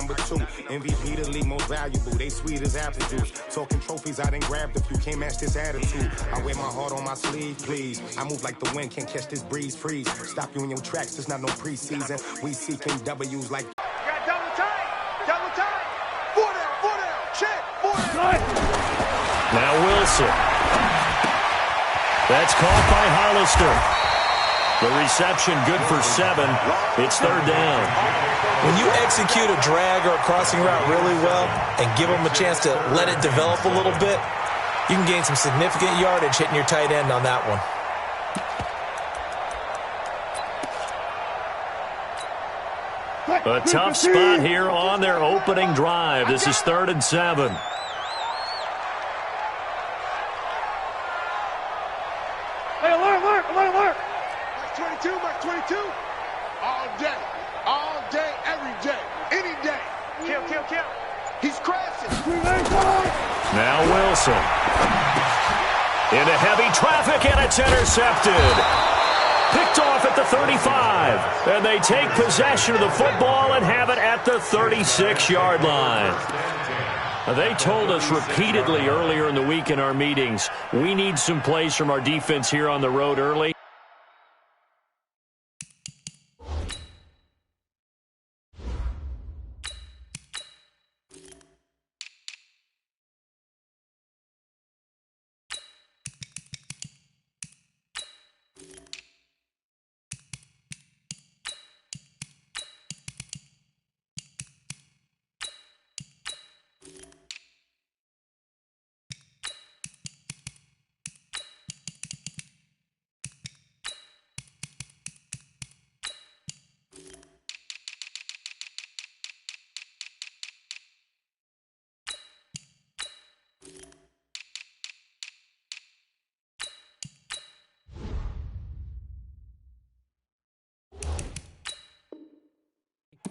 number 2. MVP the league most valuable. They sweet as apple juice. Talking trophies, I didn't grab the few. Can't match this attitude. I wear my heart on my sleeve, please. I move like the wind, can't catch this breeze, freeze. Stop you in your tracks, there's not no preseason. We seeking W's like. Got double time. 4 down, check, 4 down. Now Wilson. That's caught by Hollister. The reception good for 7. It's 3rd down. When you execute a drag or a crossing route really well and give them a chance to let it develop a little bit, you can gain some significant yardage hitting your tight end on that one. A tough spot here on their opening drive. This is 3rd and 7. Hey, alert. Mark 22. All day, every day, any day. Kill. He's crashing. Now Wilson. Into heavy traffic, and it's intercepted. Picked off at the 35. And they take possession of the football and have it at the 36-yard line. Now, they told us repeatedly earlier in the week in our meetings, we need some plays from our defense here on the road early.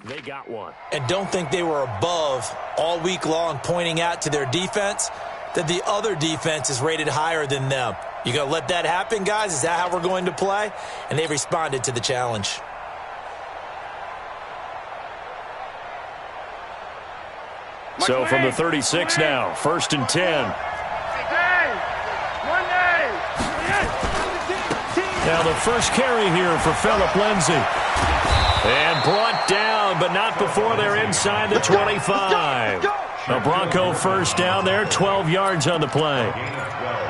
They got one. And don't think they were above all week long pointing out to their defense that the other defense is rated higher than them. You going to let that happen, guys? Is that how we're going to play? And they've responded to the challenge. So from the 36 now, 1st and 10. Now the first carry here for Phillip Lindsay. And brought down, but not before they're inside the 25. A Bronco first down there, 12 yards on the play.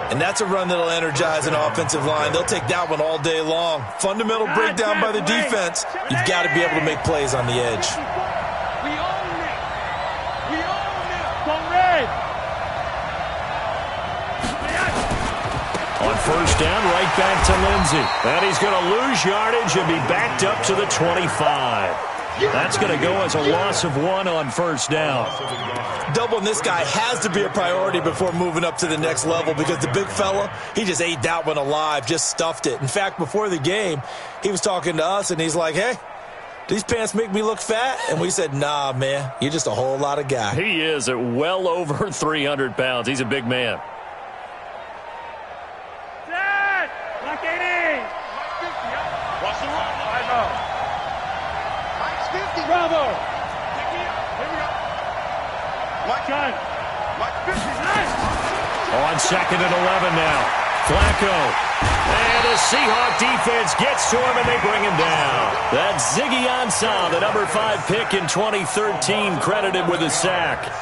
And that's a run that'll energize an offensive line. They'll take that one all day long. Fundamental breakdown by the defense. You've got to be able to make plays on the edge. We own it. Go red. On first down, right back to Lindsay. And he's going to lose yardage and be backed up to the 25. That's going to go as a loss of 1 on first down. Doubling this guy has to be a priority before moving up to the next level because the big fella, he just ate that one alive, just stuffed it. In fact, before the game, he was talking to us, and he's like, hey, these pants make me look fat? And we said, nah, man, you're just a whole lot of guy. He is at well over 300 pounds. He's a big man. Bravo! On 2nd and 11 now. Flacco. And the Seahawk defense gets to him, and they bring him down. That's Ziggy Ansah, the number 5 pick in 2013, credited with a sack.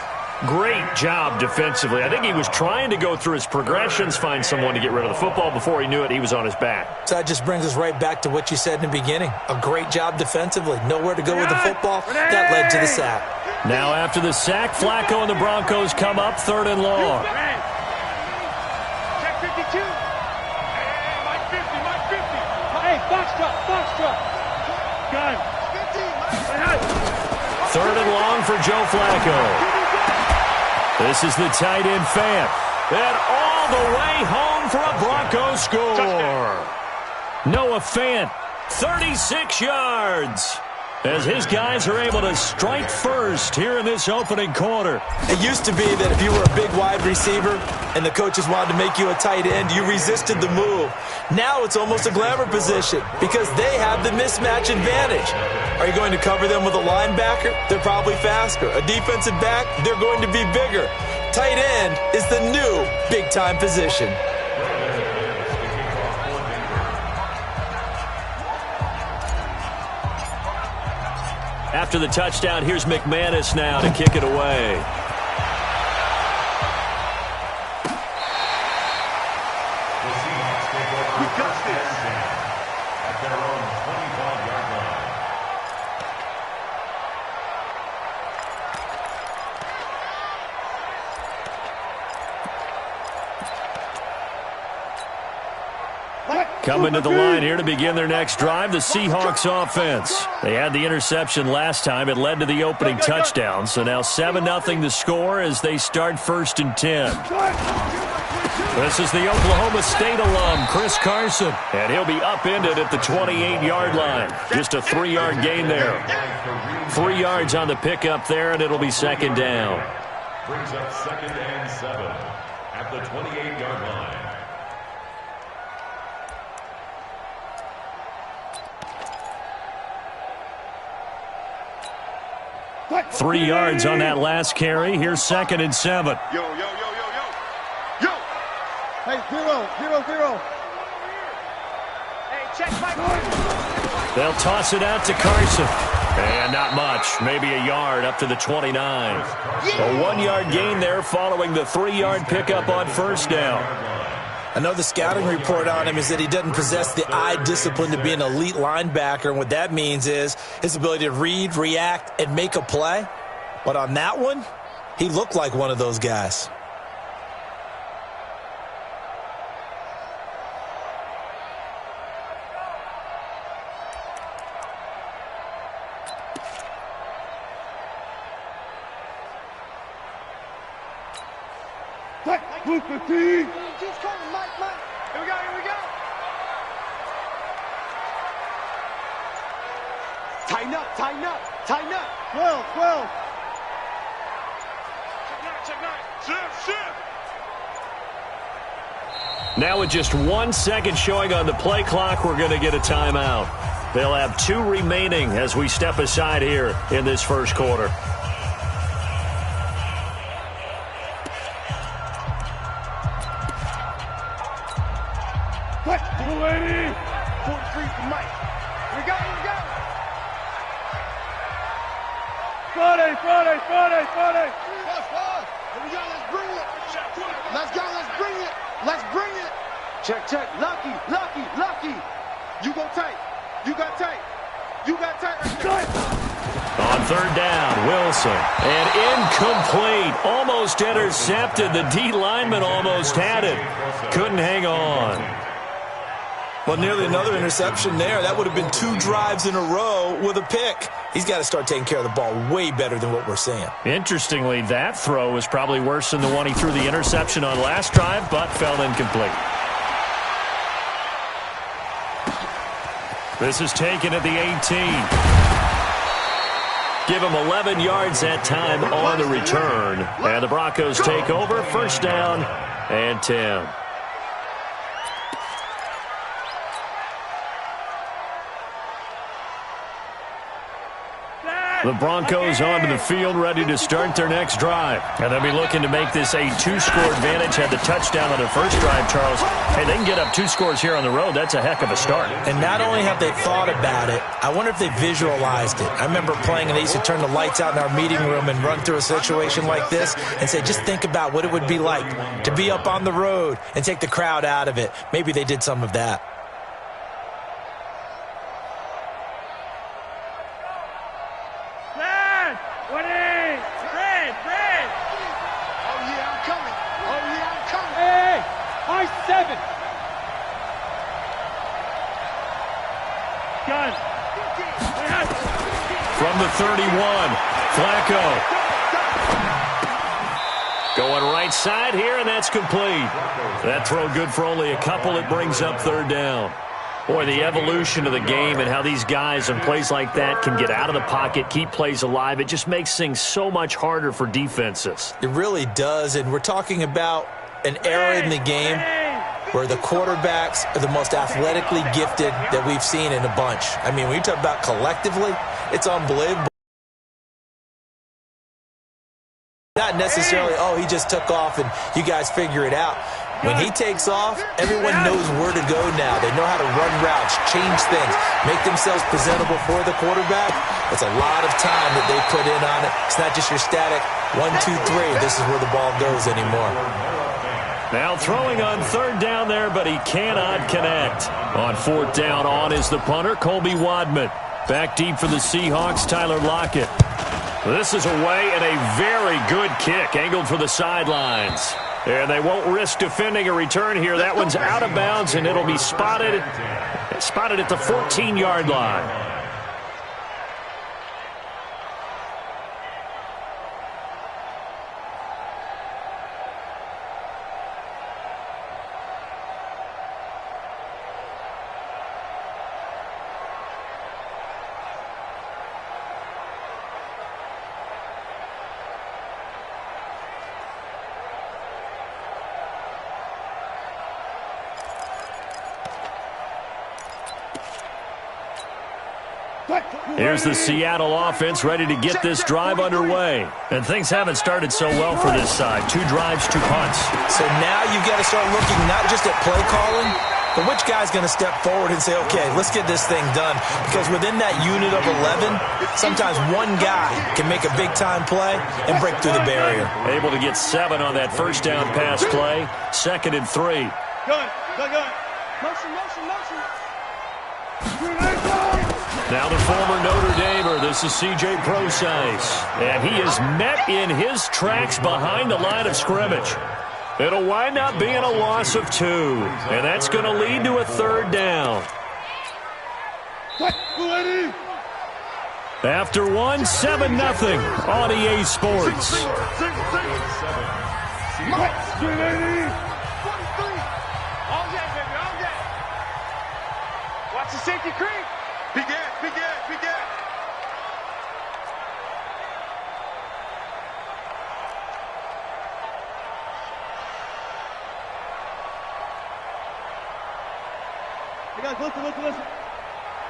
Great job defensively. I think he was trying to go through his progressions, find someone to get rid of the football. Before he knew it, he was on his back. So that just brings us right back to what you said in the beginning. A great job defensively. Nowhere to go with the football. That led to the sack. Now after the sack, Flacco and the Broncos come up 3rd and long. Check 52. Mike 50. Hey, box truck. Gun. 3rd and long for Joe Flacco. This is the tight end Fant. And all the way home for a Broncos score. Noah Fant, 36 yards. as his guys are able to strike first here in this opening quarter. It used to be that if you were a big wide receiver and the coaches wanted to make you a tight end, you resisted the move. Now it's almost a glamour position because they have the mismatch advantage. Are you going to cover them with a linebacker? They're probably faster. A defensive back? They're going to be bigger. Tight end is the new big-time position. After the touchdown, here's McManus now to kick it away. We got this. At their own 25-yard line. Coming to the line here to begin their next drive, the Seahawks offense. They had the interception last time. It led to the opening touchdown. So now 7-0 the score as they start 1st and 10. This is the Oklahoma State alum, Chris Carson. And he'll be upended at the 28-yard line. Just a 3-yard gain there. 3 yards on the pickup there, and it'll be 2nd down. Brings up 2nd and 7 at the 28-yard line. 3 yards on that last carry. Here's 2nd and 7. Yo, yo, yo, yo, yo. Yo. Hey, 0. Hey, check my. They'll toss it out to Carson. And not much. Maybe a yard up to the 29. A 1-yard gain there following the 3-yard pickup on 1st down. I know the scouting report on him is that he doesn't possess the eye discipline to be an elite linebacker, and what that means is his ability to read, react, and make a play. But on that one, he looked like one of those guys. Move the team. Just come, Mike. Here we go. Tighten up. 12. Check nine. Shift. Now with just 1 second showing on the play clock, we're going to get a timeout. They'll have 2 remaining as we step aside here in this 1st quarter. What? 280. 43 for Mike. Here we go. 40. Here we go. Let's bring it. Check. Lucky. You go tight. You got tight. On 3rd down, Wilson. And incomplete. Almost intercepted. The D lineman almost had it. Couldn't hang on. Well, nearly another interception there. That would have been 2 drives in a row with a pick. He's got to start taking care of the ball way better than what we're seeing. Interestingly, that throw was probably worse than the one he threw the interception on last drive, but fell incomplete. This is taken at the 18. Give him 11 yards that time on the return. And the Broncos take over. 1st down and 10. The Broncos onto the field, ready to start their next drive. And they'll be looking to make this a 2-score advantage. Had the touchdown on their first drive, Charles. Hey, they can get up 2 scores here on the road. That's a heck of a start. And not only have they thought about it, I wonder if they visualized it. I remember playing, and they used to turn the lights out in our meeting room and run through a situation like this and say, just think about what it would be like to be up on the road and take the crowd out of it. Maybe they did some of that. From the 31, Flacco. Going right side here, and that's complete. That throw good for only a couple. It brings up 3rd down. Boy, the evolution of the game and how these guys in plays like that can get out of the pocket, keep plays alive, it just makes things so much harder for defenses. It really does, and we're talking about an era in the game where the quarterbacks are the most athletically gifted that we've seen in a bunch. I mean, when you talk about collectively, it's unbelievable. Not necessarily, oh, he just took off and you guys figure it out. When he takes off, everyone knows where to go now. They know how to run routes, change things, make themselves presentable for the quarterback. It's a lot of time that they put in on it. It's not just your static 1, 2, 3. This is where the ball goes anymore. Now throwing on third down there, but he cannot connect. On fourth down, on is the punter, Colby Wadman. Back deep for the Seahawks, Tyler Lockett. This is away and a very good kick, angled for the sidelines. And they won't risk defending a return here. That one's out of bounds, and it'll be spotted at the 14-yard line. Here's the Seattle offense ready to get this drive underway. And things haven't started so well for this side. 2 drives, 2 punts. So now you've got to start looking not just at play calling, but which guy's going to step forward and say, okay, let's get this thing done. Because within that unit of 11, sometimes one guy can make a big-time play and break through the barrier. Able to get 7 on that first down pass play. 2nd and 3. Gun. Motion. Now the former Notre Damer, this is C.J. Prosise. And he is met in his tracks behind the line of scrimmage. It'll wind up being a loss of 2. And that's going to lead to a third down. After 1, 7-0 on EA Sports. Watch the safety creep. Big gap. Listen.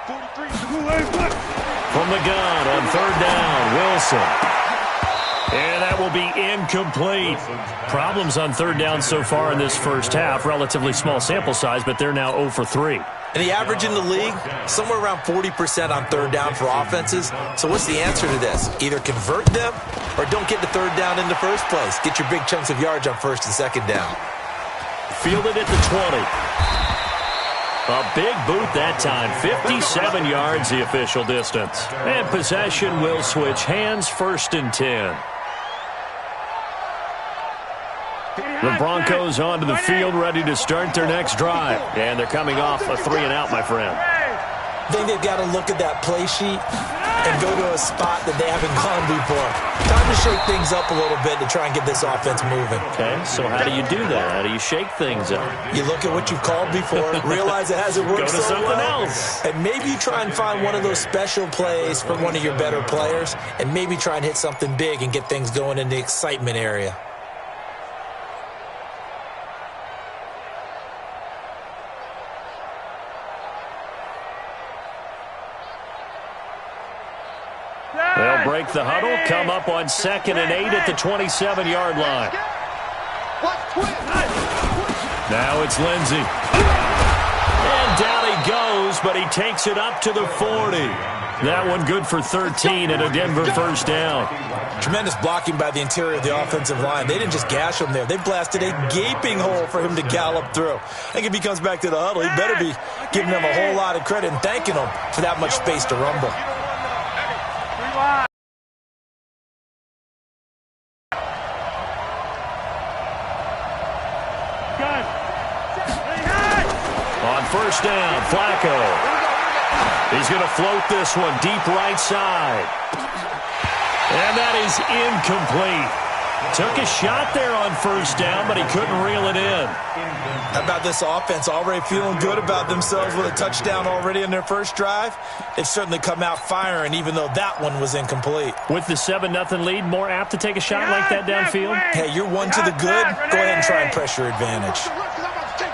43. From the gun on third down, Wilson. And that will be incomplete. Problems on third down so far in this first half. Relatively small sample size, but they're now 0 for 3. And the average in the league, somewhere around 40% on third down for offenses. So what's the answer to this? Either convert them or don't get the third down in the first place. Get your big chunks of yards on first and second down. Fielded at the 20. A big boot that time. 57 yards the official distance. And possession will switch hands, 1st and 10. The Broncos onto the field, ready to start their next drive. And they're coming off a 3-and-out, my friend. I think they've got to look at that play sheet and go to a spot that they haven't gone before. Time to shake things up a little bit to try and get this offense moving. Okay, so how do you do that? How do you shake things up? You look at what you've called before, realize it hasn't worked Go to so something well, else. and maybe you try and find one of those special plays from one of your better players, and maybe try and hit something big and get things going in the excitement area. They'll break the huddle, come up on 2nd and 8 at the 27-yard line. Now it's Lindsey. And down he goes, but he takes it up to the 40. That one good for 13 and a Denver first down. Tremendous blocking by the interior of the offensive line. They didn't just gash him there. They blasted a gaping hole for him to gallop through. I think if he comes back to the huddle, he better be giving them a whole lot of credit and thanking them for that much space to rumble. On first down, Flacco. He's going to float this one deep right side. And that is incomplete. Took a shot there on first down, but he couldn't reel it in. How about this offense already feeling good about themselves with a touchdown already in their first drive? They've certainly come out firing, even though that one was incomplete. With the 7-0 lead, more apt to take a shot like that downfield? Hey, you're one to the good. Go ahead and try and press your advantage.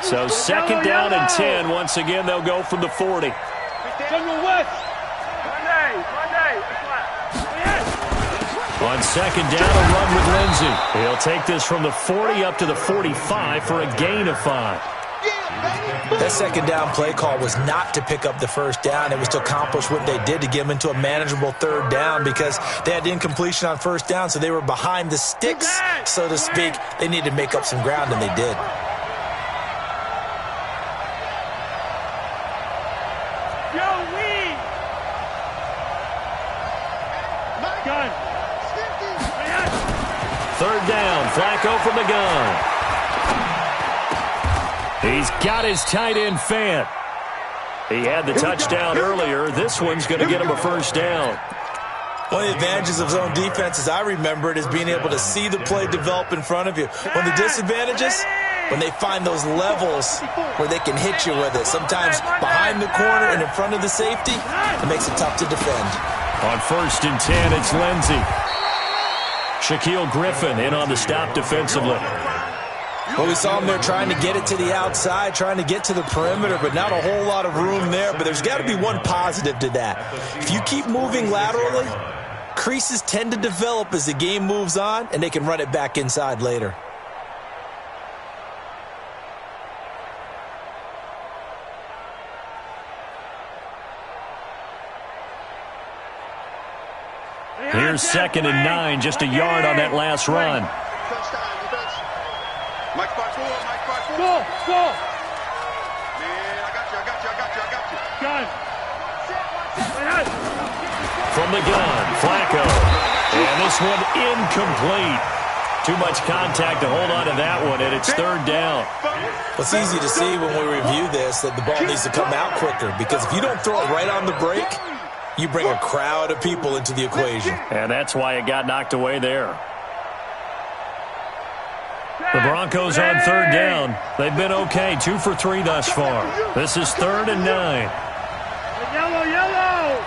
So second down and 10. Once again, they'll go from the 40. On second down, a run with Lindsey. He'll take this from the 40 up to the 45 for a gain of 5. That second down play call was not to pick up the first down. It was to accomplish what they did to get them into a manageable third down because they had incompletion on first down, so they were behind the sticks, so to speak. They needed to make up some ground, and they did. Third down, Flacco from the gun. He's got his tight end Fant. He had the touchdown earlier. This one's going to get him a first down. One of the advantages of zone defense, as I remember it, is being able to see the play develop in front of you. One of the disadvantages, when they find those levels where they can hit you with it, sometimes behind the corner and in front of the safety, it makes it tough to defend. On first and 10, it's Lindsey. Shaquille Griffin in on the stop defensively. Well, we saw him there trying to get it to the outside, trying to get to the perimeter, but not a whole lot of room there. But there's got to be one positive to that. If you keep moving laterally, creases tend to develop as the game moves on, and they can run it back inside later. Here's second and 9, just a yard on that last run. Mike 5-4, Mike 5-4. Go! Man, I got you. Gun! From the gun, Flacco. And this one incomplete. Too much contact to hold on to that one, and it's third down. Well, it's easy to see when we review this that the ball needs to come out quicker, because if you don't throw it right on the break, you bring a crowd of people into the equation. And that's why it got knocked away there. The Broncos on third down. They've been okay, 2 for 3 thus far. This is third and 9. Yellow!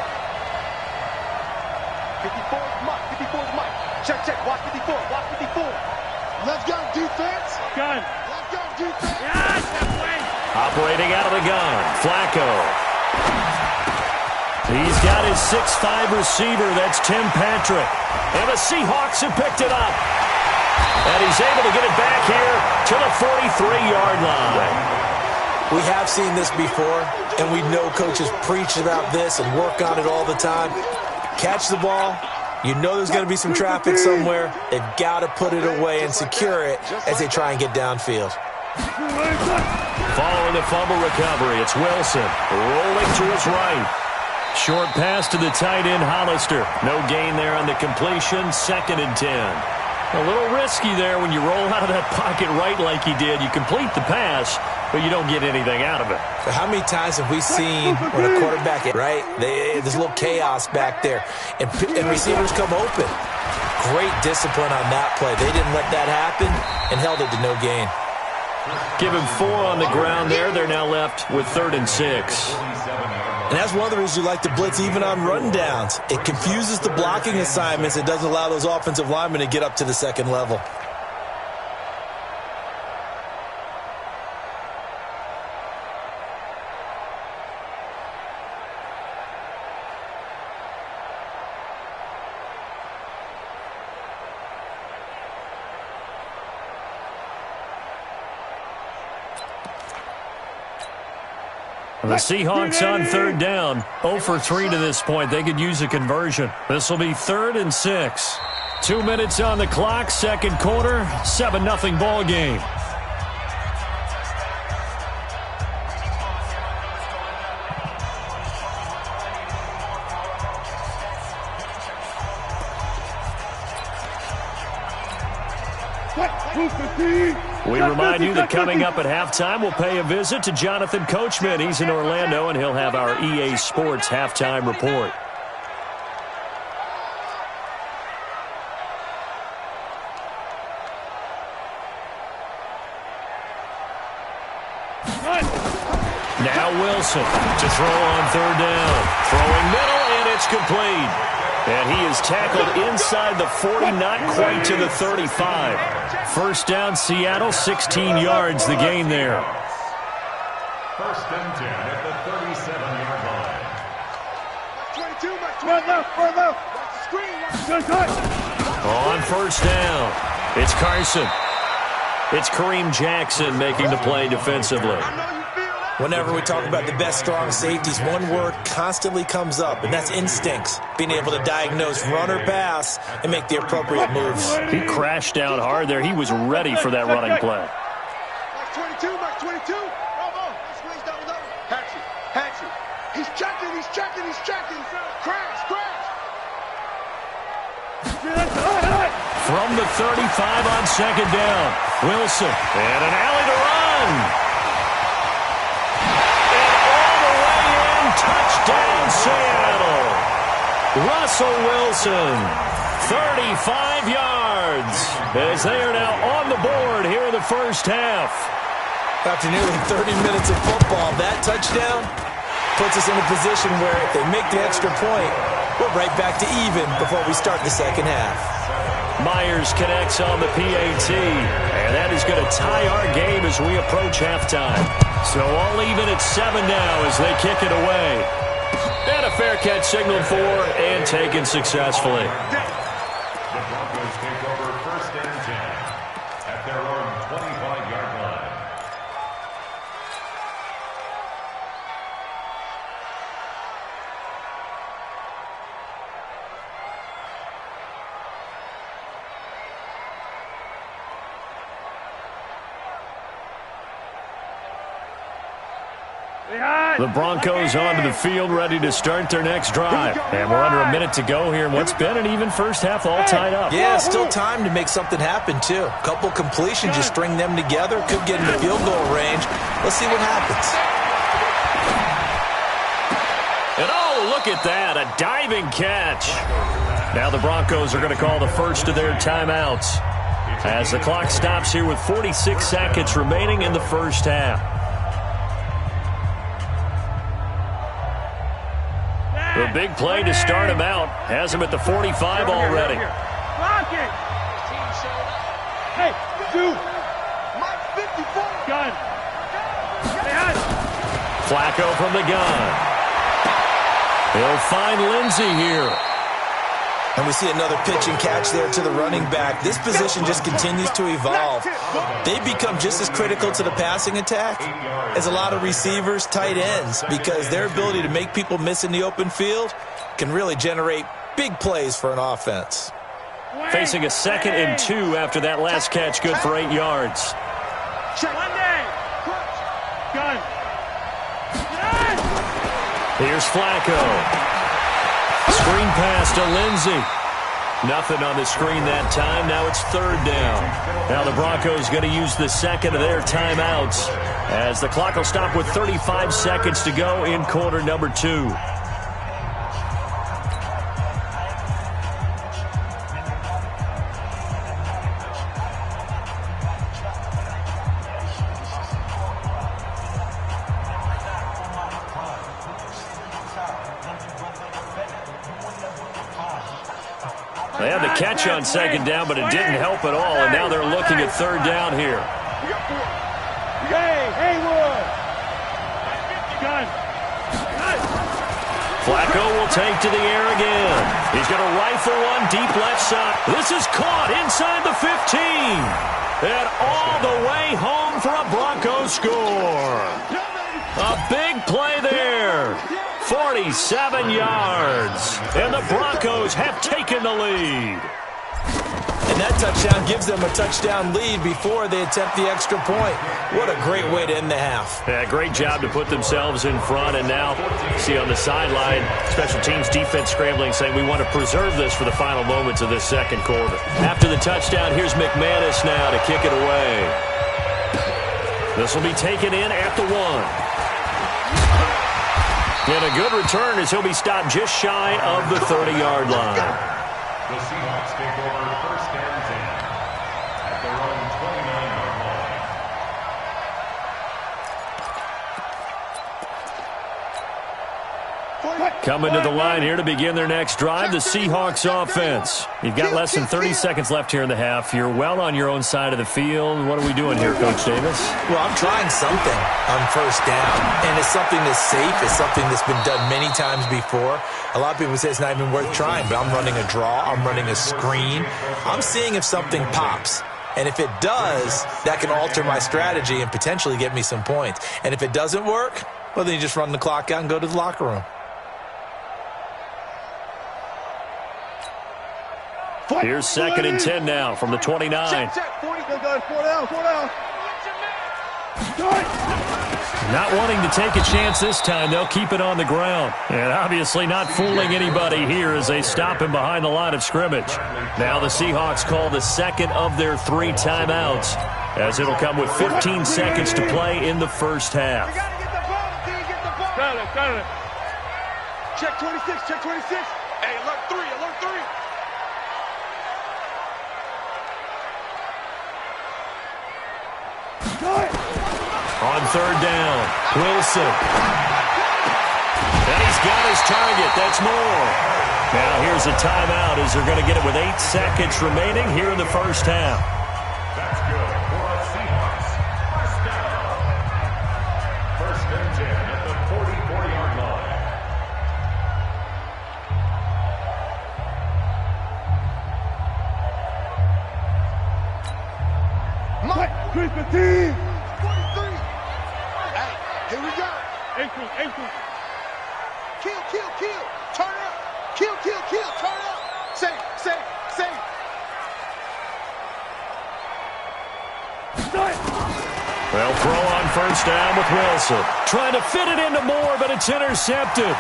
54 is Mike. Check. Watch 54. Let's go, defense. Gun! Let's go, defense. Yes, that way! Operating out of the gun, Flacco. He's got his 6'5" receiver. That's Tim Patrick. And the Seahawks have picked it up. And he's able to get it back here to the 43-yard line. We have seen this before, and we know coaches preach about this and work on it all the time. Catch the ball. You know there's going to be some traffic somewhere. They've got to put it away and secure it as they try and get downfield. Following the fumble recovery, it's Wilson rolling to his right. Short pass to the tight end, Hollister. No gain there on the completion. Second and 10. A little risky there when you roll out of that pocket right like he did. You complete the pass, but you don't get anything out of it. So how many times have we seen when a quarterback, right, there's a little chaos back there, and receivers come open? Great discipline on that play. They didn't let that happen and held it to no gain. Give him 4 on the ground there. They're now left with third and 6. And that's one of the reasons you like to blitz even on rundowns. It confuses the blocking assignments. It doesn't allow those offensive linemen to get up to the second level. The Seahawks on third down, 0 for 3 to this point. They could use a conversion. This will be third and 6. 2 minutes on the clock, second quarter, 7-0 ball game. We remind you that coming up at halftime, we'll pay a visit to Jonathan Coachman. He's in Orlando, and he'll have our EA Sports halftime report. Now Wilson to throw on third down. Throwing middle, and it's complete. And he is tackled inside the 40, not quite to the 35. First down, Seattle, 16 yards the gain there. First and 10 at the 37-yard line. 22, front left. Screen. On first down, it's Carson. It's Kareem Jackson making the play defensively. Whenever we talk about the best strong safeties, one word constantly comes up, and that's instincts. Being able to diagnose run or pass and make the appropriate moves. He crashed down hard there. He was ready for that running play. Max 22. Hatchet. He's checking. Crash. From the 35 on second down, Wilson. And an alley to run. Touchdown, Seattle. Russell Wilson, 35 yards, as they are now on the board here in the first half. After nearly 30 minutes of football, that touchdown puts us in a position where if they make the extra point, we're right back to even before we start the second half. Myers connects on the PAT, and that is going to tie our game as we approach halftime. So all even at 7 now as they kick it away. And a fair catch signaled for and taken successfully. The Broncos take over first and 10 at their own 25-yard line. The Broncos onto the field ready to start their next drive. And we're under a minute to go here in what's been an even first half all tied up. Yeah, still time to make something happen, too. A couple completions, just string them together. Could get in the field goal range. Let's see what happens. And oh, look at that, a diving catch. Now the Broncos are going to call the first of their timeouts as the clock stops here with 46 seconds remaining in the first half. The big play to start him out has him at the 45 already. Block it. Hey, dude. Mike 54. Gun. Flacco from the gun. He'll find Lindsey here. And we see another pitch and catch there to the running back. This position just continues to evolve. They become just as critical to the passing attack as a lot of receivers, tight ends, because their ability to make people miss in the open field can really generate big plays for an offense. Facing a 2nd and 2 after that last catch, good for 8 yards. Gun. Here's Flacco. Screen pass to Lindsey. Nothing on the screen that time. Now it's third down. Now the Broncos going to use the second of their timeouts as the clock will stop with 35 seconds to go in quarter number 2. They had the catch on second down, but it didn't help at all, and now they're looking at third down here. Haywood. Gun. Flacco will take to the air again. He's going to rifle one deep left side. This is caught inside the 15. And all the way home for a Broncos score. A big play there. 47 yards. And the Broncos have taken the lead. And that touchdown gives them a touchdown lead before they attempt the extra point. What a great way to end the half. Yeah, great job to put themselves in front. And now, see on the sideline, special teams defense scrambling, saying we want to preserve this for the final moments of this second quarter. After the touchdown, here's McManus now to kick it away. This will be taken in at the 1. And a good return as he'll be stopped just shy of the 30-yard line. The Seahawks take over first and 10 at their own 29-yard line. Coming to the line here to begin their next drive, the Seahawks offense. You've got less than 30 seconds left here in the half. You're well on your own side of the field. What are we doing here, Coach Davis? Well, I'm trying something on first down, and it's something that's safe. It's something that's been done many times before. A lot of people say it's not even worth trying, but I'm running a draw. I'm running a screen. I'm seeing if something pops. And if it does, that can alter my strategy and potentially get me some points. And if it doesn't work, well, then you just run the clock out and go to the locker room. Here's 2nd and 10 now from the 29. Check. 40. Go, guys. 4 down. 4 down. Not wanting to take a chance this time. They'll keep it on the ground. And obviously not fooling anybody here as they stop him behind the line of scrimmage. Now the Seahawks call the second of their 3 timeouts, as it'll come with 15 seconds to play in the first half. Got it. Check 26. Check 26. Hey, alert 3. Alert 3. On 3rd down, Wilson. And he's got his target. That's more. Now here's a timeout as they're going to get it with 8 seconds remaining here in the first half. That's good for the Seahawks. First down. 1st and 10 at the 44-yard line. Mike, Chris Petit. 43. Hey, here we go. Ankle. Kill. Turn up. Kill. Turn up. Say. Well, throw on first down with Wilson. Trying to fit it into Moore, but it's intercepted.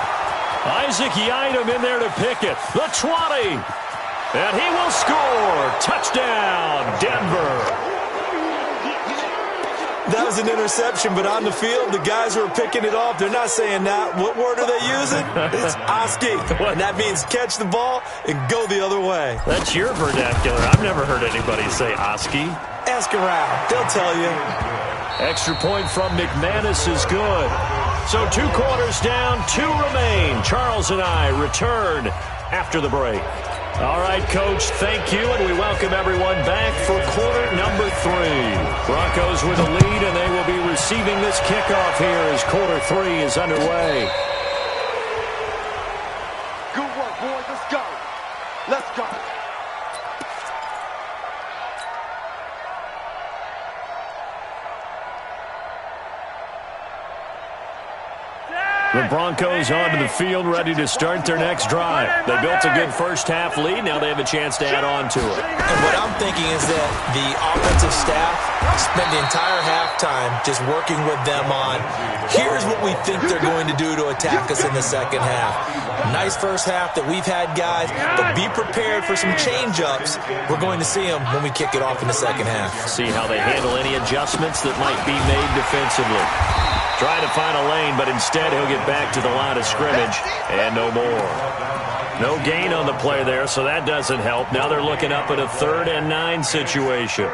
Isaac Yiadom in there to pick it. The 20. And he will score. Touchdown, Denver. That was an interception, but on the field, the guys who are picking it off, they're not saying that. What word are they using? It's Oski. And that means catch the ball and go the other way. That's your vernacular. I've never heard anybody say Oski. Ask around. They'll tell you. Extra point from McManus is good. So 2 quarters down, 2 remain. Charles and I return after the break. All right, Coach, thank you, and we welcome everyone back for quarter number 3. Broncos with a lead, and they will be receiving this kickoff here as quarter 3 is underway. Good work, boys. Let's go. Let's go. The Broncos onto the field, ready to start their next drive. They built a good first-half lead. Now they have a chance to add on to it. And what I'm thinking is that the offensive staff spent the entire halftime just working with them on, here's what we think they're going to do to attack us in the second half. Nice first half that we've had, guys, but be prepared for some change-ups. We're going to see them when we kick it off in the second half. See how they handle any adjustments that might be made defensively. Trying to find a lane, but instead he'll get back to the line of scrimmage and no more. No gain on the play there, so that doesn't help. Now they're looking up at a 3rd and 9 situation.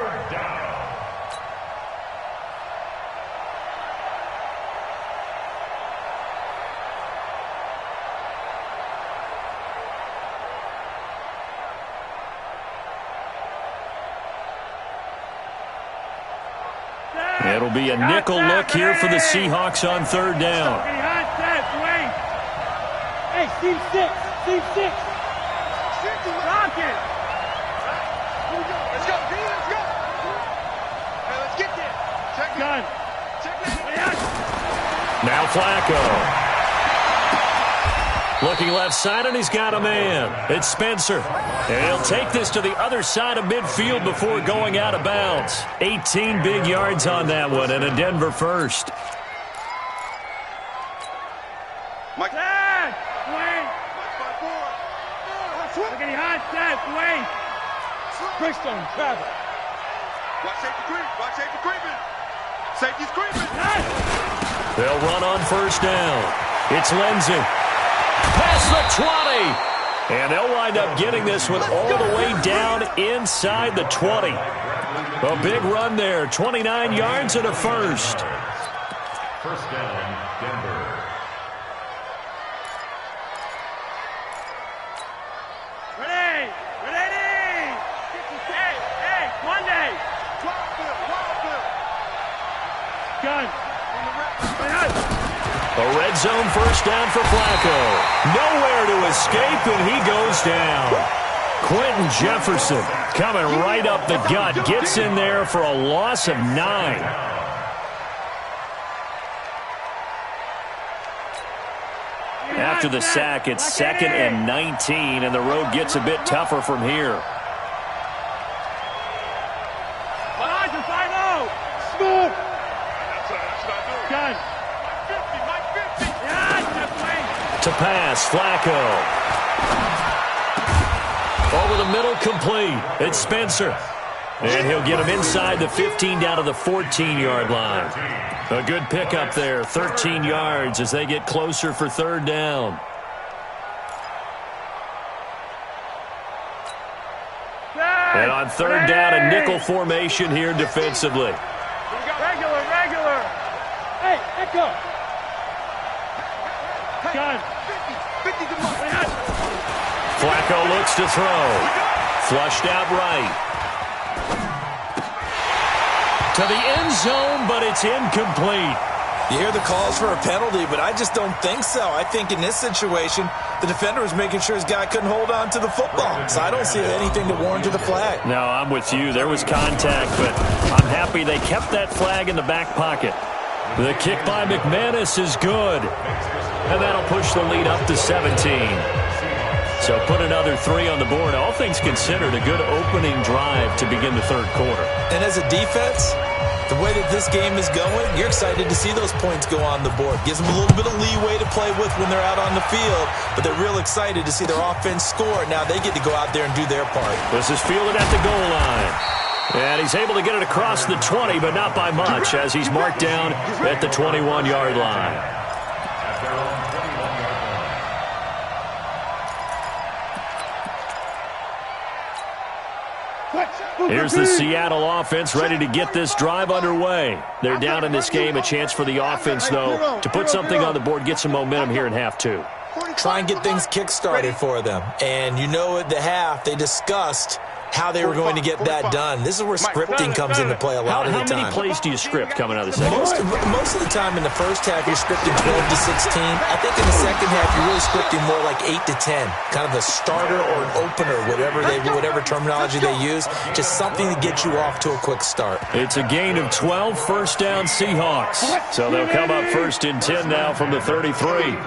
It'll be a nickel look here for the Seahawks on 3rd down. Hey, Steve 6. Rock it. Let's go. Hey, let's get there. Check Gun. Now Flacco. Looking left side, and he's got a man. It's Spencer. And he'll take this to the other side of midfield before going out of bounds. 18 big yards on that one, and a Denver first. Mike. Dad, wait. Look at the hot set, wait. Brickstone, travel. Watch safety creeping. Safety's creeping. They'll run on first down. It's Lindsey. Past the 20. And they'll wind up getting this one all the way down inside the 20. A big run there. 29 yards and a first. First down, Denver. A red zone first down for Flacco. Nowhere to escape, and he goes down. Quentin Jefferson coming right up the gut. Gets in there for a loss of 9. After the sack, it's 2nd and 19, and the road gets a bit tougher from here. Smooth. Gun. To pass, Flacco. Over the middle, complete. It's Spencer. And he'll get him inside the 15 down to the 14-yard line. A good pickup there, 13 yards as they get closer for 3rd down. And on 3rd down, a nickel formation here defensively. Regular. Hey, echo. Gun. Flacco looks to throw. Flushed out right. To the end zone, but it's incomplete. You hear the calls for a penalty, but I just don't think so. I think in this situation, the defender was making sure his guy couldn't hold on to the football. So I don't see anything to warrant a flag. No, I'm with you. There was contact, but I'm happy they kept that flag in the back pocket. The kick by McManus is good. And that'll push the lead up to 17. So put another 3 on the board. All things considered, a good opening drive to begin the 3rd quarter. And as a defense, the way that this game is going, you're excited to see those points go on the board. Gives them a little bit of leeway to play with when they're out on the field, but they're real excited to see their offense score. Now they get to go out there and do their part. This is fielded at the goal line. And he's able to get it across the 20, but not by much, as he's marked down at the 21-yard line. Here's the Seattle offense ready to get this drive underway. They're down in this game. A chance for the offense, though, to put something on the board, get some momentum here in half 2. Try and get things kick-started for them. And you know at the half, they discussed how they were going to get that done. This is where scripting comes into play a lot of the time. How many plays do you script coming out of the second half? Most of the time in the first half, you're scripting 12 to 16. I think in the second half, you're really scripting more like 8 to 10. Kind of a starter or an opener, whatever terminology they use. Just something to get you off to a quick start. It's a gain of 12, first down Seahawks. So they'll come up 1st and 10 now from the 33.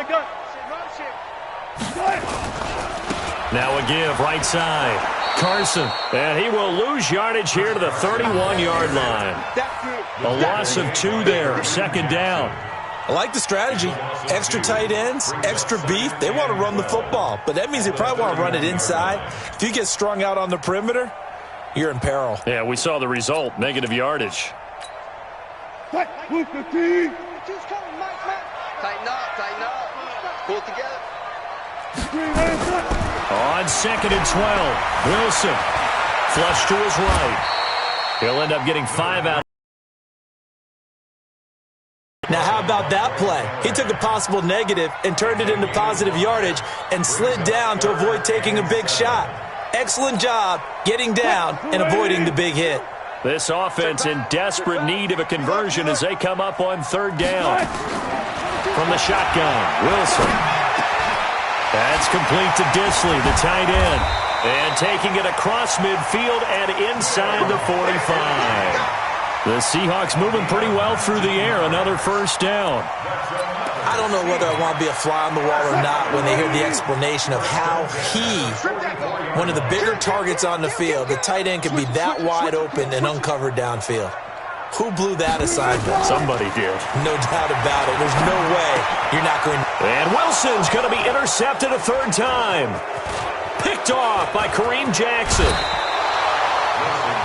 Go. Now a give, right side. Carson, and he will lose yardage here to the 31-yard line. A loss of 2 there, 2nd down. I like the strategy. Extra tight ends, extra beef. They want to run the football, but that means they probably want to run it inside. If you get strung out on the perimeter, you're in peril. Yeah, we saw the result, negative yardage. Tighten up. Pull it together. On 2nd and 12, Wilson. Flush to his right. He'll end up getting 5 out. Now, how about that play? He took a possible negative and turned it into positive yardage and slid down to avoid taking a big shot. Excellent job getting down and avoiding the big hit. This offense in desperate need of a conversion as they come up on 3rd down. From the shotgun, Wilson. That's complete to Disley, the tight end. And taking it across midfield and inside the 45. The Seahawks moving pretty well through the air. Another first down. I don't know whether I want to be a fly on the wall or not when they hear the explanation of how one of the bigger targets on the field, the tight end, can be that wide open and uncovered downfield. Who blew that assignment? Somebody did. No doubt about it. There's no way you're not going to. And Wilson's going to be intercepted a 3rd time. Picked off by Kareem Jackson.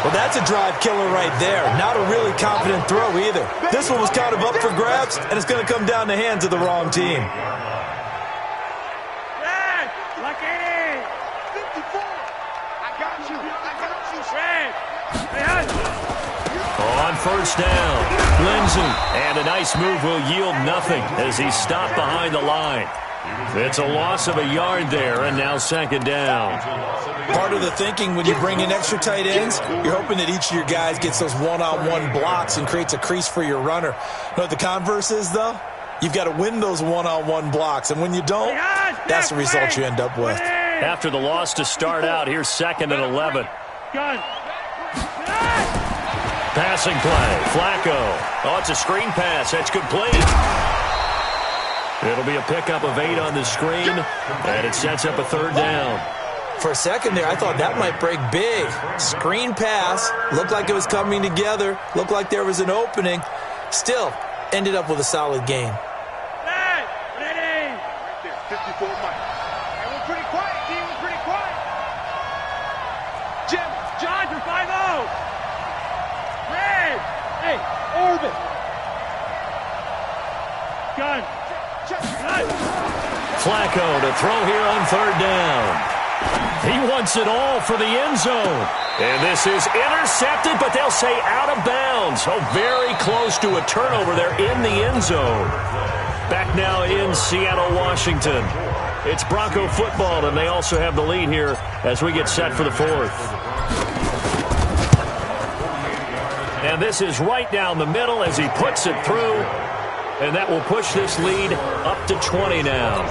Well, that's a drive killer right there. Not a really confident throw either. This one was kind of up for grabs, and it's going to come down the hands of the wrong team. Lucky! 54! I got you, Fred! On 1st down, Lindsey. And a nice move will yield nothing as he's stopped behind the line. It's a loss of a yard there, and now second down. Part of the thinking when you bring in extra tight ends, you're hoping that each of your guys gets those one-on-one blocks and creates a crease for your runner. You know what the converse is, though? You've got to win those one-on-one blocks, and when you don't, that's the result you end up with. After the loss to start out, here's 2nd and 11. Passing play, Flacco. Oh, it's a screen pass. That's complete. It'll be a pickup of 8 on the screen, and it sets up a 3rd down. For a second there, I thought that might break big. Screen pass, looked like it was coming together, looked like there was an opening. Still, ended up with a solid game. Right there, 54 Mike. It was pretty quiet, D. It was pretty quiet. Jim, John for 5-0. Red. Hey, orbit. Gun. Flacco to throw here on 3rd down. He wants it all for the end zone. And this is intercepted, but they'll say out of bounds. Oh, very close to a turnover there in the end zone. Back now in Seattle, Washington. It's Bronco football, and they also have the lead here as we get set for the 4th. And this is right down the middle as he puts it through. And that will push this lead up to 20 now.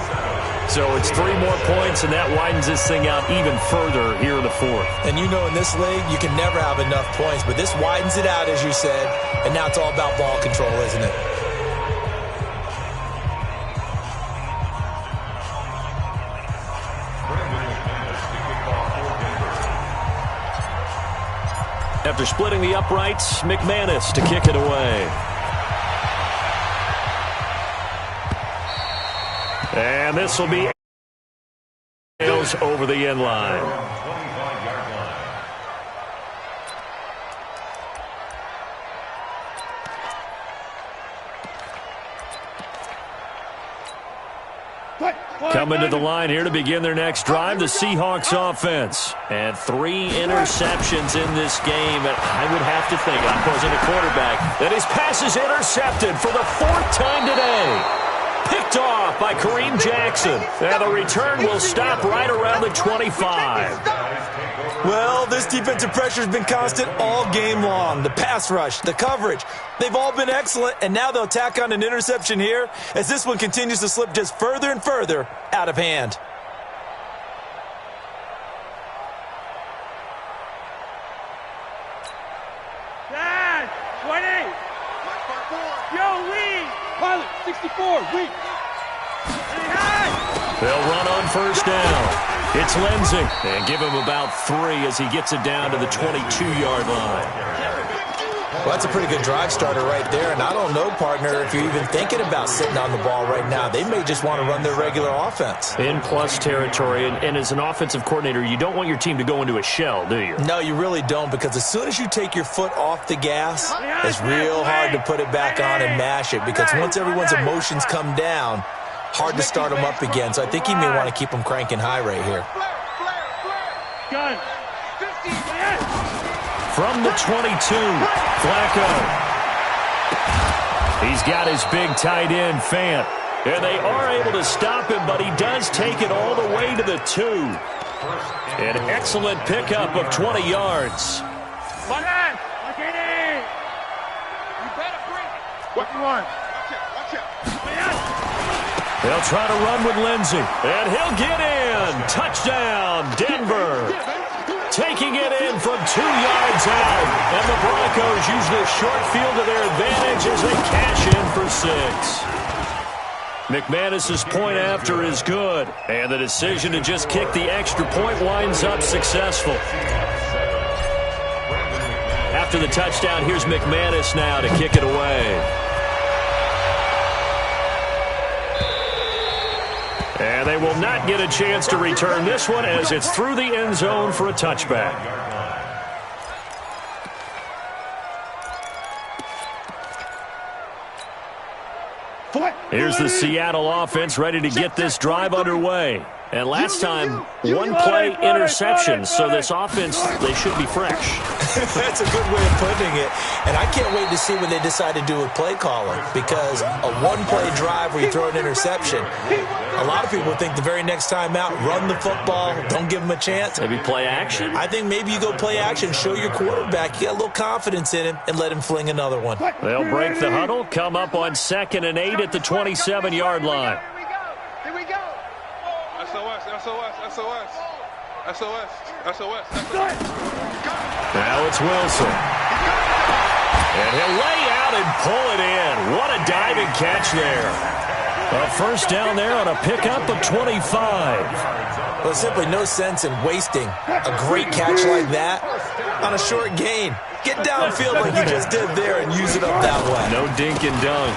So it's 3 more points, and that widens this thing out even further here in the 4th. And you know in this league, you can never have enough points, but this widens it out, as you said, and now it's all about ball control, isn't it? After splitting the uprights, McManus to kick it away. And this will be over the end line. Coming to the line here to begin their next drive, the Seahawks offense. And 3 interceptions in this game. And I would have to think, I'm posing a quarterback, that his pass is intercepted for the 4th time today. Picked off by Kareem Jackson. And the return will stop right around the 25. Well, this defensive pressure has been constant all game long. The pass rush, the coverage, they've all been excellent, and now they'll tack on an interception here as this one continues to slip just further and further out of hand. Dad, 20. Yo, Lee. Pilot, 64, Lee. They'll run on 1st down. It's Lindsey. And give him about 3 as he gets it down to the 22-yard line. Well, that's a pretty good drive starter right there. And I don't know, partner, if you're even thinking about sitting on the ball right now. They may just want to run their regular offense. In plus territory. And as an offensive coordinator, you don't want your team to go into a shell, do you? No, you really don't, because as soon as you take your foot off the gas, it's real hard to put it back on and mash it, because once everyone's emotions come down, hard to start them up again. So I think he may want to keep them cranking high right here. Gun. From the 22, Flacco. He's got his big tight end, Fant. And they are able to stop him, but he does take it all the way to the 2. An excellent pickup of 20 yards. One hand. Look at it. You better bring it. What you want? Watch out. They'll try to run with Lindsey. And he'll get in. Touchdown, Denver. Taking it in from 2 yards out. And the Broncos use this short field to their advantage as they cash in for 6. McManus's point after is good. And the decision to just kick the extra point winds up successful. After the touchdown, here's McManus now to kick it away. And they will not get a chance to return this one as it's through the end zone for a touchback. Here's the Seattle offense ready to get this drive underway. And last time, one play interception. So this offense, they should be fresh. That's a good way of putting it. And I can't wait to see what they decide to do with play calling, because a one-play drive where you throw an interception, a lot of people think the very next time out, run the football, don't give them a chance. Maybe play action? I think maybe you go play action, show your quarterback, you got a little confidence in him, and let him fling another one. They'll break the huddle, come up on 2nd and 8 at the 27-yard line. Here we go. SOS, SOS, SOS. SOS, SOS, SOS. Now it's Wilson. And he'll lay out and pull it in. What a diving catch there. A first down there on a pickup of 25. Well, there's simply no sense in wasting a great catch like that on a short gain. Get downfield like you just did there and use it up that way. No dink and dunk.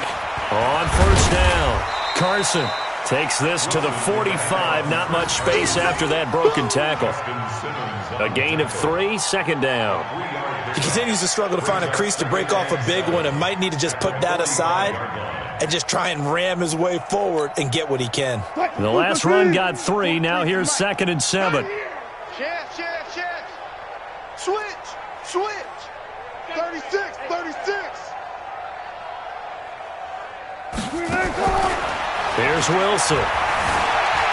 On first down, Carson takes this to the 45. Not much space after that broken tackle. A gain of 3, 2nd down. He continues to struggle to find a crease to break off a big one and might need to just put that aside and just try and ram his way forward and get what he can. The last run got 3. Now here's 2nd and 7. Chance. Switch. 36. Here's Wilson.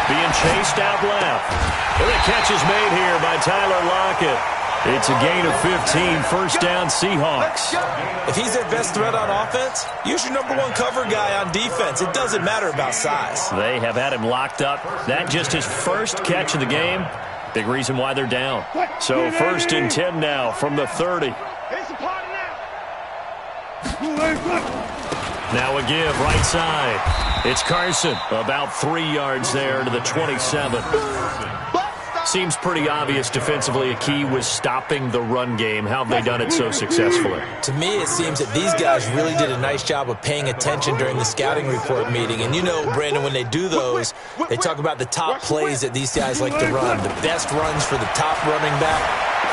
Being chased out left. And the catch is made here by Tyler Lockett. It's a gain of 15, first down Seahawks. If he's their best threat on offense, use your number 1 cover guy on defense. It doesn't matter about size. They have had him locked up. That just his first catch of the game. Big reason why they're down. So 1st and 10 now from the 30. Now a give right side. It's Carson. About 3 yards there to the 27. Seems pretty obvious defensively a key was stopping the run game. How have they done it so successfully? To me, it seems that these guys really did a nice job of paying attention during the scouting report meeting. And you know, Brandon, when they do those, they talk about the top plays that these guys like to run. The best runs for the top running back,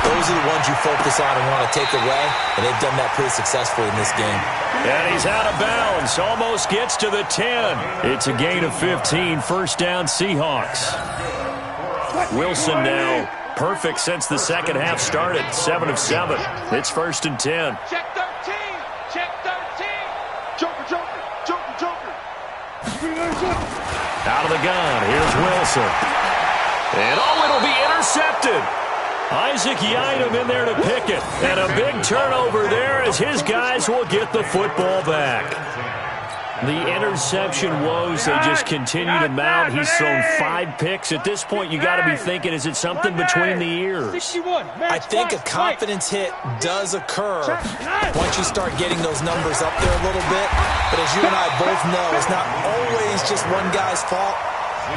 those are the ones you focus on and want to take away. And they've done that pretty successfully in this game. And he's out of bounds. Almost gets to the 10. It's a gain of 15. First down Seahawks. Wilson now perfect since the second half started. 7 of 7. It's 1st and 10. Check 13. Joker. Out of the gun. Here's Wilson. And it'll be intercepted. Isaac Yiadom in there to pick it. And a big turnover there as his guys will get the football back. The interception woes, they just continue to mount. He's thrown 5 picks. At this point, you got to be thinking, is it something between the ears? I think a confidence hit does occur once you start getting those numbers up there a little bit. But as you and I both know, it's not always just one guy's fault.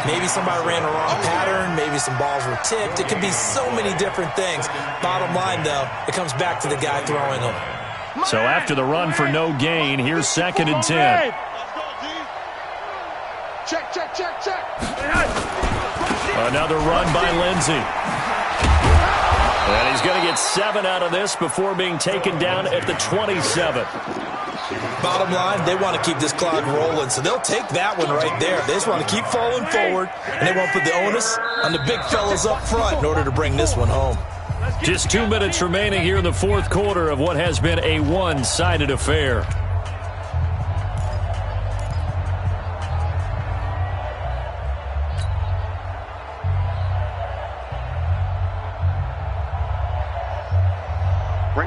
Maybe somebody ran a wrong pattern. Maybe some balls were tipped. It could be so many different things. Bottom line, though, it comes back to the guy throwing them. So after the run for no gain, here's 2nd and 10. Check. Another run by Lindsey. And he's going to get 7 out of this before being taken down at the 27. Bottom line, they want to keep this clock rolling, so they'll take that one right there. They just want to keep falling forward, and they won't put the onus on the big fellas up front in order to bring this one home. Just 2 minutes remaining here in the fourth quarter of what has been a one-sided affair.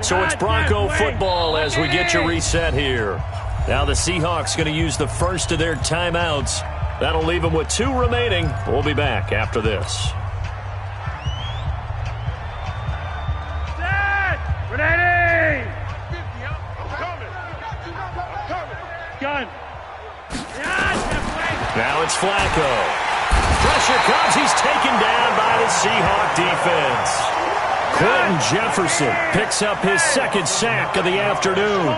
So it's Bronco football as we get you reset here. Now the Seahawks going to use the first of their timeouts. That'll leave them with 2 remaining. We'll be back after this. Ready! Gun. Now it's Flacco. Pressure comes. He's taken down by the Seahawk defense. Quentin Jefferson picks up his 2nd sack of the afternoon.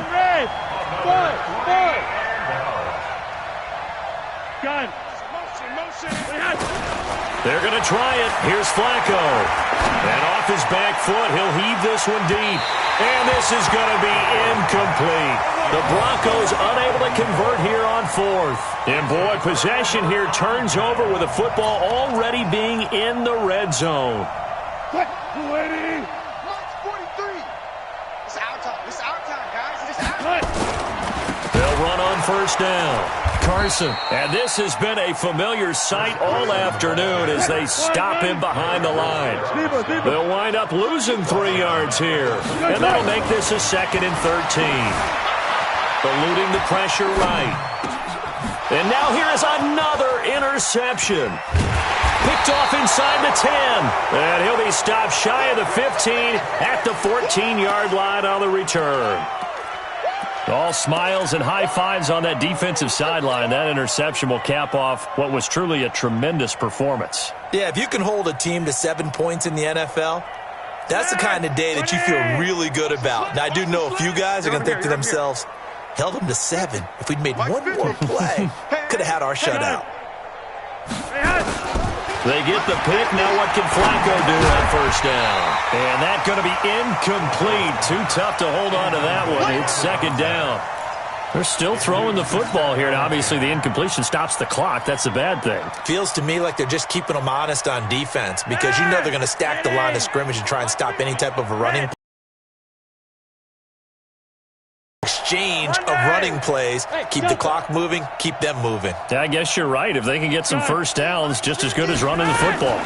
Gun. They're going to try it. Here's Flacco. And off his back foot, he'll heave this one deep. And this is going to be incomplete. The Broncos unable to convert here on fourth. And boy, possession here turns over with the football already being in the red zone. March 43. It's our time. It's our time, guys. It's our time. They'll run on first down. Carson. And this has been a familiar sight all afternoon as they stop him behind the line. They'll wind up losing 3 yards here. And that'll make this a 2nd and 13. Eluding the pressure right. And now here is another interception. Picked off inside the 10. And he'll be stopped shy of the 15 at the 14-yard line on the return. All smiles and high fives on that defensive sideline. That interception will cap off what was truly a tremendous performance. Yeah, if you can hold a team to 7 points in the NFL, that's the kind of day that you feel really good about. Now, I do know a few guys are going to think to themselves, held them to 7. If we'd made one more play, could have had our shutout. They get the pick. Now what can Flacco do on first down? And that's going to be incomplete. Too tough to hold on to that one. It's 2nd down. They're still throwing the football here. And obviously the incompletion stops the clock. That's a bad thing. Feels to me like they're just keeping them honest on defense because you know they're going to stack the line of scrimmage and try and stop any type of a running exchange of running plays. Keep the clock moving, keep them moving. Yeah, I guess you're right. If they can get some first downs, just as good as running the football.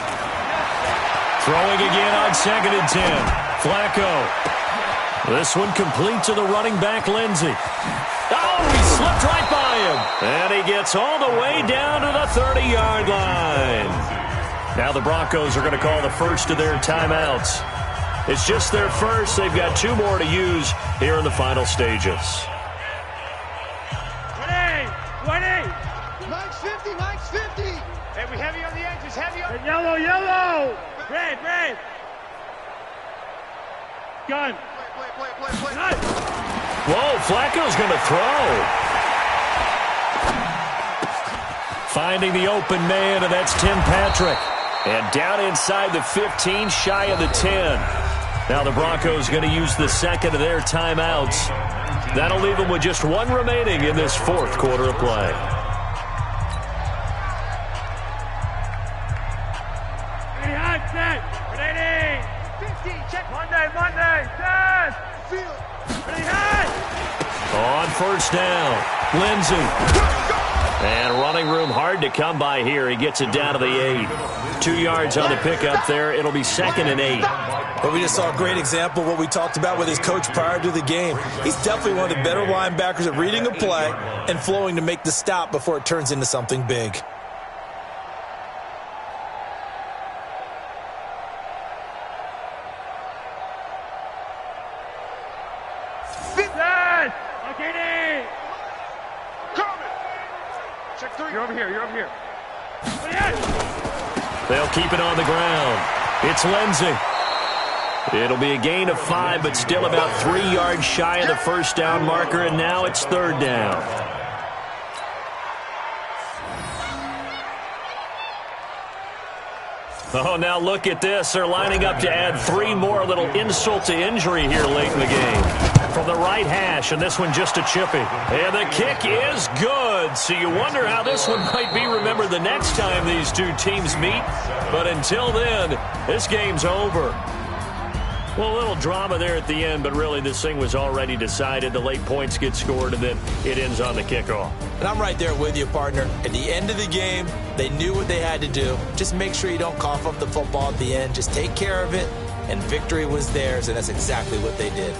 Throwing again on 2nd and 10. Flacco. This one complete to the running back, Lindsey. Oh, he slipped right by him. And he gets all the way down to the 30-yard line. Now the Broncos are going to call the first of their timeouts. It's just their first. They've got 2 more to use here in the final stages. 20. Mike's 50. Mike's 50. Hey, we heavy on the edges. Heavy on. Yellow, yellow. Red. Gun. Play. Whoa, Flacco's going to throw. Finding the open man, and that's Tim Patrick. And down inside the 15, shy of the 10. Now the Broncos going to use the 2nd of their timeouts. That'll leave them with just 1 remaining in this 4th quarter of play. Set. Ready. 50. Check. Monday. Set. Field. Ready, hot. On first down, Lindsey. And running room hard to come by here. He gets it down to the 8. 2 yards on the pickup there. It'll be 2nd and 8. But we just saw a great example of what we talked about with his coach prior to the game. He's definitely one of the better linebackers at reading a play and flowing to make the stop before it turns into something big. Okay, Coming. Check 3. You're over here. They'll keep it on the ground. It's Lindsey. It'll be a gain of 5, but still about 3 yards shy of the first down marker, and now it's 3rd down. Oh, now look at this. They're lining up to add 3 more, little insult to injury here late in the game. From the right hash, and this one just a chippy. And the kick is good. So you wonder how this one might be remembered the next time these 2 teams meet. But until then, this game's over. Well, a little drama there at the end, but really this thing was already decided. The late points get scored, and then it ends on the kickoff. And I'm right there with you, partner. At the end of the game, they knew what they had to do. Just make sure you don't cough up the football at the end. Just take care of it, and victory was theirs, and that's exactly what they did.